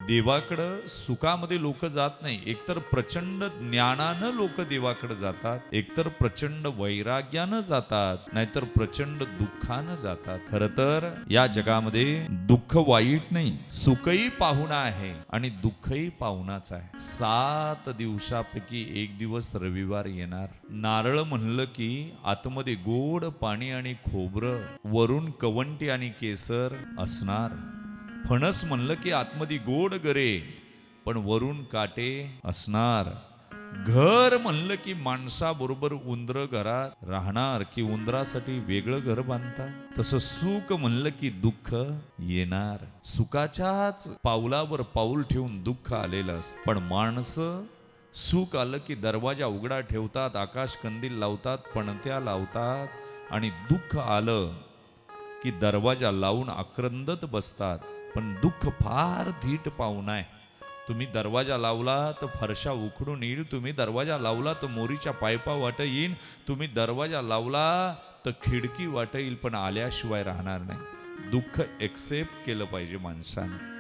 देवाकडं सुखामध्ये लोक जात नाही. एकतर प्रचंड ज्ञानानं लोक देवाकडे जातात, एकतर प्रचंड वैराग्यानं जातात, नाहीतर प्रचंड दुःखानं जातात. खर तर या जगामध्ये दुःख वाईट नाही, सुखही पाहुणा आहे आणि दुःखही पाहुणाच आहे. 7 दिवसापैकी एक दिवस रविवार येणार. नारळ म्हणलं की आतमध्ये गोड पाणी आणि खोबरं, वरून कवंटी आणि केसर असणार. फणस म्हणलं की आतमध्ये गोड गरे पण वरून काटे असणार. घर म्हणलं की माणसाबरोबर उंदर घरात राहणार की उंदरासाठी वेगळं घर बांधतात. तसं सुख म्हणलं की दुःख येणार. सुखाच्याच पावलावर पाऊल ठेवून दुःख आलेलं असतं. पण माणसं सुख आलं की दरवाजा उघडा ठेवतात, आकाश कंदील लावतात, पणत्या लावतात, आणि दुःख आलं की दरवाजा लावून आक्रंदत बसतात. पण दुःख फार धीट पाहुणा आहे. तुम्ही दरवाजा लावला तर फरशा उखडून येईल, तुम्ही दरवाजा लावला तर मोरीच्या पायपा वाट येईल, तुम्ही दरवाजा लावला तर खिडकी वाट येईल, पण आल्याशिवाय राहणार नाही. दुःख एक्सेप्ट केलं पाहिजे माणसाने.